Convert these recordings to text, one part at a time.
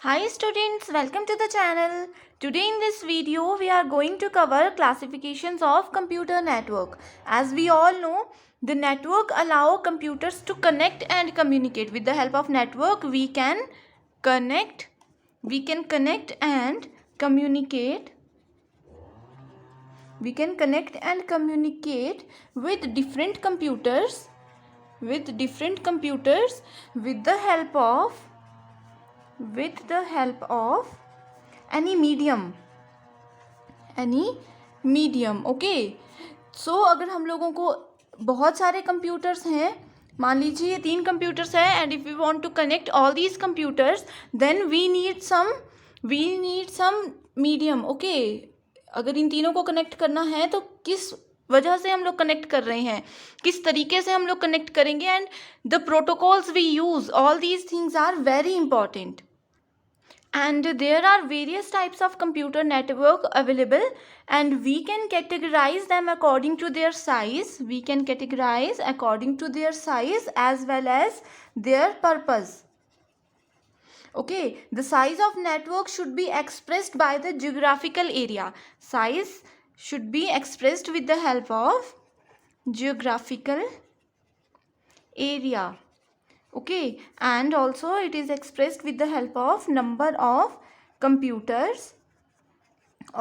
Hi students, welcome to the channel. Today in this video we are going to cover classifications of computer network. As we all know, the network allow computers to connect and communicate. With the help of network we can connect and communicate. We can connect and communicate with different computers with the help of any medium okay. So अगर हम लोगों को बहुत सारे computers हैं, मान लीजिए ये 3 कंप्यूटर्स हैं, and if we want to connect all these computers then we need some medium okay. अगर इन तीनों को कनेक्ट करना है तो किस वजह से हम लोग कनेक्ट कर रहे हैं, किस तरीके से हम लोग कनेक्ट करेंगे, and the protocols we use, all these things are very important. And there are various types of computer network available, and we can categorize them according to their size. As well as their purpose. Okay, the size of network should be expressed by the geographical area. Size should be expressed with the help of geographical area. Okay, and also it is expressed with the help of number of computers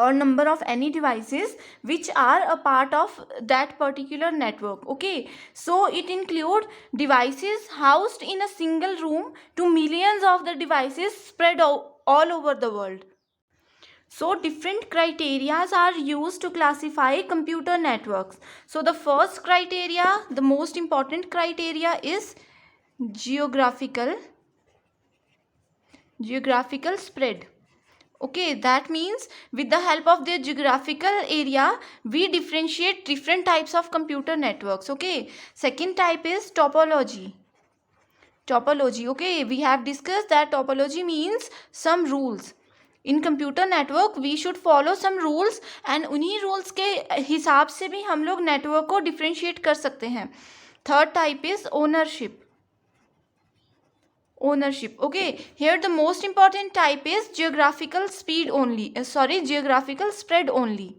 or number of any devices which are a part of that particular network. Okay, so it include devices housed in a single room to millions of the devices spread all over the world. So different criteria are used to classify computer networks. So the first criteria, the most important criteria is geographical spread. Okay, that means with the help of their geographical area we differentiate different types of computer networks. Okay, second type is topology. Okay, we have discussed that topology means some rules. In computer network we should follow some rules, and उन्हीं rules के हिसाब से भी हम लोग network को differentiate कर सकते हैं. Third type is ownership. Okay, here the most important type is geographical spread only.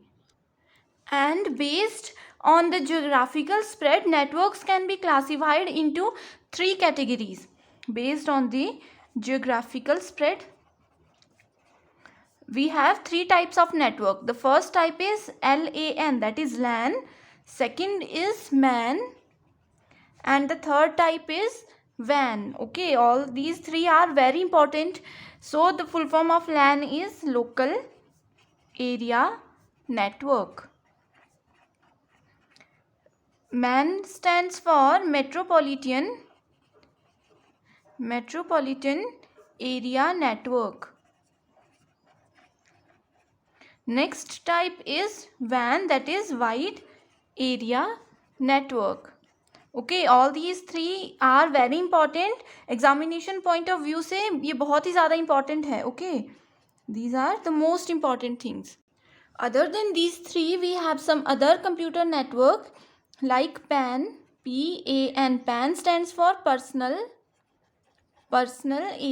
And based on the geographical spread, networks can be classified into 3 categories. Based on the geographical spread we have 3 types of network. The first type is LAN, that is LAN. Second is MAN, and the third type is WAN. Okay, all these 3 are very important. So the full form of LAN is local area network. MAN stands for metropolitan area network. Next type is WAN, that is wide area network. Okay, all these 3 are very important. Examination point of view से ये बहुत ही ज़्यादा important है. Okay, these are the most important things. Other than these 3 we have some other computer network like PAN. PAN. PAN stands for personal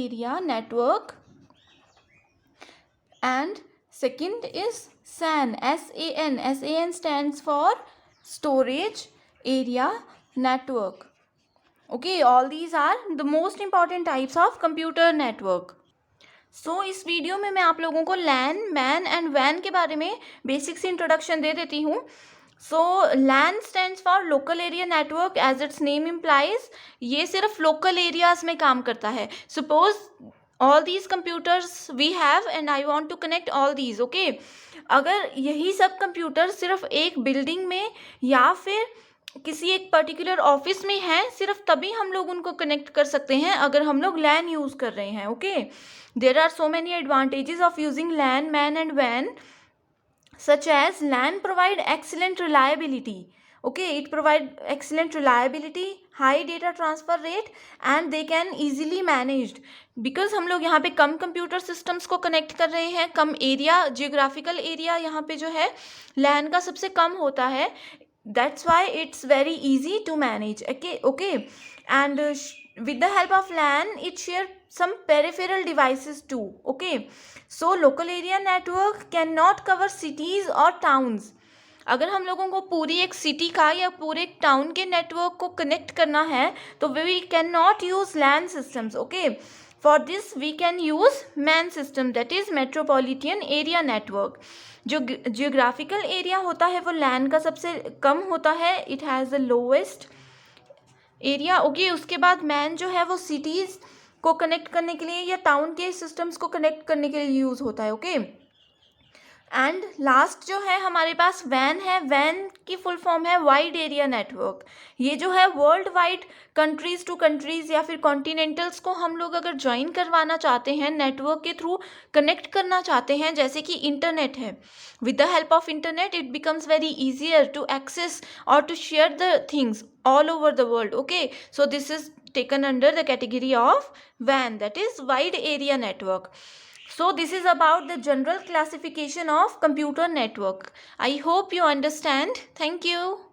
area network. And second is SAN. SAN stands for storage area network. Okay, all these are the most important types of computer network. So इस video में मैं आप लोगों को LAN, MAN and WAN के बारे में basic सी introduction दे देती हूँ. So LAN stands for local area network, as its name implies. ये सिर्फ local areas में काम करता है. Suppose all these computers we have and I want to connect all these. Okay, अगर यही सब कंप्यूटर सिर्फ एक बिल्डिंग में या फिर किसी एक पर्टिकुलर ऑफिस में है, सिर्फ तभी हम लोग उनको कनेक्ट कर सकते हैं अगर हम लोग LAN यूज कर रहे हैं. Okay, there are so many advantages of using LAN, MAN and WAN, such as LAN provide excellent reliability. Okay, it provide excellent reliability, high data transfer rate, and they can easily managed. Because हम लोग यहाँ पे कम computer systems को connect कर रहे हैं, कम area, geographical area यहाँ पे जो है LAN का सबसे कम होता है. That's why it's very easy to manage. Okay, and with the help of LAN it share some peripheral devices too. Okay, so local area network cannot cover cities or towns. अगर हम लोगों को पूरी एक सिटी का या पूरे एक टाउन के नेटवर्क को कनेक्ट करना है तो we can not use LAN systems. Okay, for this we can use MAN system, that is metropolitan area network. जो जियोग्राफिकल एरिया होता है वो लैन का सबसे कम होता है, it has the lowest area. Okay, उसके बाद मैन जो है वो सिटीज़ को कनेक्ट करने के लिए या टाउन के सिस्टम्स को कनेक्ट करने के लिए यूज़ होता है. ओके, एंड लास्ट जो है हमारे पास वैन है. वैन की फुल फॉर्म है वाइड एरिया नेटवर्क. ये जो है world wide countries to countries या फिर कॉन्टिनेंटल्स को हम लोग अगर ज्वाइन करवाना चाहते हैं, नेटवर्क के थ्रू कनेक्ट करना चाहते हैं, जैसे कि इंटरनेट है. With the help of internet it becomes very easier to access और to share the things all over the world. Okay, so this is taken under the category of WAN, that is wide area network. So this is about the general classification of computer network. I hope you understand. Thank you.